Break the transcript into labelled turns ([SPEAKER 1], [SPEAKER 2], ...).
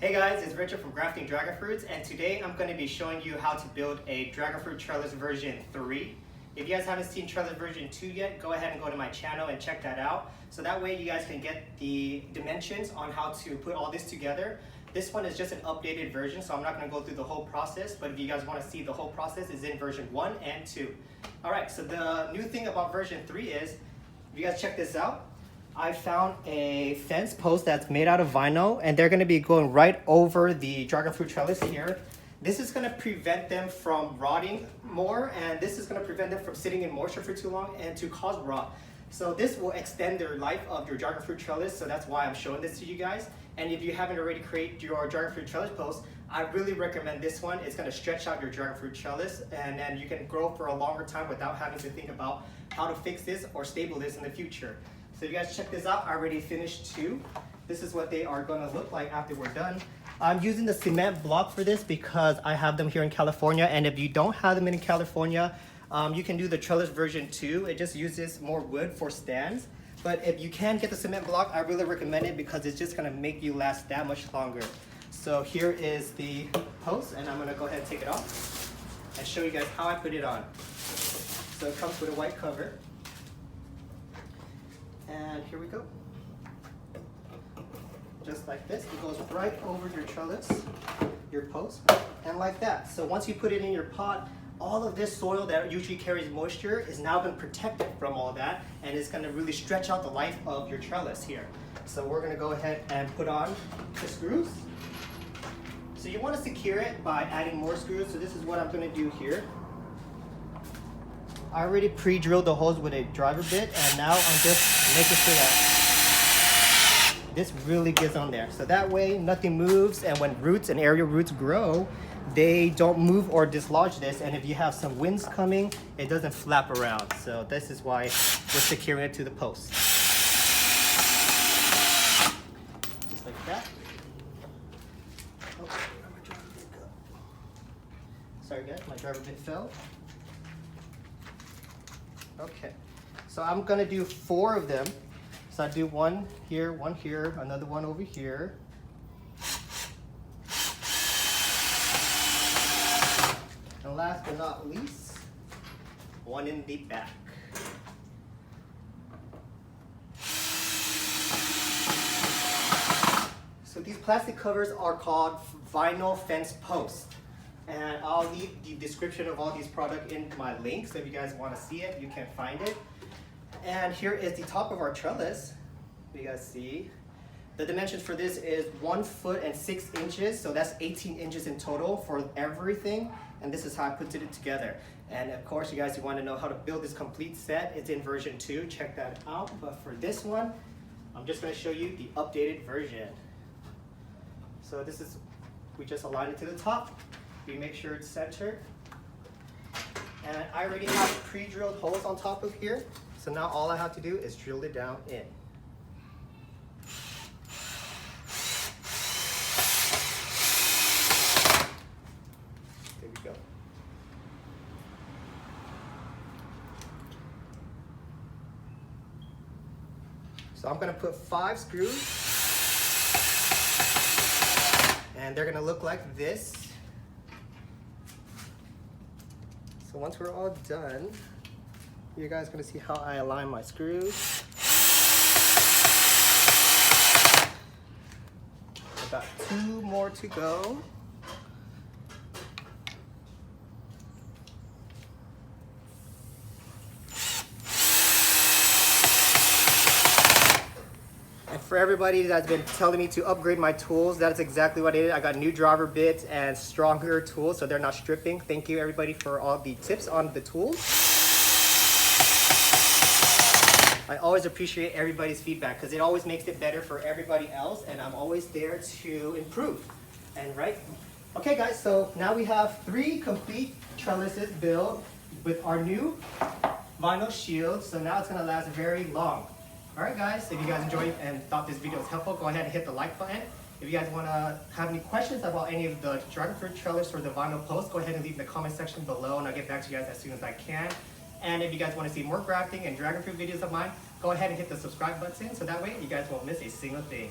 [SPEAKER 1] Hey guys, it's Richard from Grafting Dragon Fruits, and today I'm going to be showing you how to build a Dragon Fruit Trellis version 3. If you guys haven't seen Trellis version 2 yet, go ahead and go to my channel and check that out. So that way you guys can get the dimensions on how to put all this together. This one is just an updated version, so I'm not going to go through the whole process, but if you guys want to see the whole process, it's in version 1 and 2. Alright, so the new thing about version 3 is, if you guys check this out, I found a fence post that's made out of vinyl, and they're going to be going right over the dragon fruit trellis here. This is going to prevent them from rotting more, and this is going to prevent them from sitting in moisture for too long and to cause rot. So this will extend the life of your dragon fruit trellis, so that's why I'm showing this to you guys. And if you haven't already created your dragon fruit trellis post, I really recommend this one. It's going to stretch out your dragon fruit trellis, and then you can grow for a longer time without having to think about how to fix this or stable this in the future. So you guys check this out. I already finished 2. This is what they are going to look like after we're done. I'm using the cement block for this because I have them here in California, and if you don't have them in California, you can do the trellis version 2. It just uses more wood for stands. But if you can get the cement block, I really recommend it because it's just going to make you last that much longer. So here is the post, and I'm going to go ahead and take it off and show you guys how I put it on. So it comes with a white cover. And here we go. Just like this, it goes right over your trellis, your post, and like that. So once you put it in your pot, all of this soil that usually carries moisture is now been protected from all that, and it's going to really stretch out the life of your trellis here. So we're going to go ahead and put on the screws. So you want to secure it by adding more screws. So this is what I'm going to do here. I already pre-drilled the holes with a driver bit, and now I'm just making sure that this really gets on there. So that way nothing moves, and when roots and aerial roots grow, they don't move or dislodge this, and if you have some winds coming, it doesn't flap around. So this is why we're securing it to the post. Just like that. Oh, where my driver bit go? Sorry guys, my driver bit fell. Okay, so I'm gonna do 4 of them. So I do one here, another one over here. And last but not least, one in the back. So these plastic covers are called vinyl fence posts. And I'll leave the description of all these products in my link, so if you guys want to see it, you can find it. And here is the top of our trellis. You guys see the dimensions for this is 1 foot and 6 inches, so that's 18 inches in total for everything. And this is how I put it together. And of course, you guys, you want to know how to build this complete set, it's in version 2. Check that out. But for this one, I'm just going to show you the updated version. So this is, we just align it to the top. We make sure it's centered. And I already have pre-drilled holes on top of here. So now all I have to do is drill it down in. There we go. So I'm going to put 5 screws. And they're going to look like this. So once we're all done, you guys are going to see how I align my screws. About 2 more to go. And for everybody that's been telling me to upgrade my tools, that's exactly what I did. I got new driver bits and stronger tools, so they're not stripping. Thank you everybody for all the tips on the tools. I always appreciate everybody's feedback because it always makes it better for everybody else, and I'm always there to improve. And right? Okay guys, so now we have 3 complete trellises built with our new vinyl shield, so now it's going to last very long. Alright guys, if you guys enjoyed and thought this video was helpful, go ahead and hit the like button. If you guys want to have any questions about any of the dragon fruit trellis or the vinyl post, go ahead and leave in the comment section below, and I'll get back to you guys as soon as I can. And if you guys want to see more grafting and dragon fruit videos of mine, go ahead and hit the subscribe button so that way you guys won't miss a single thing.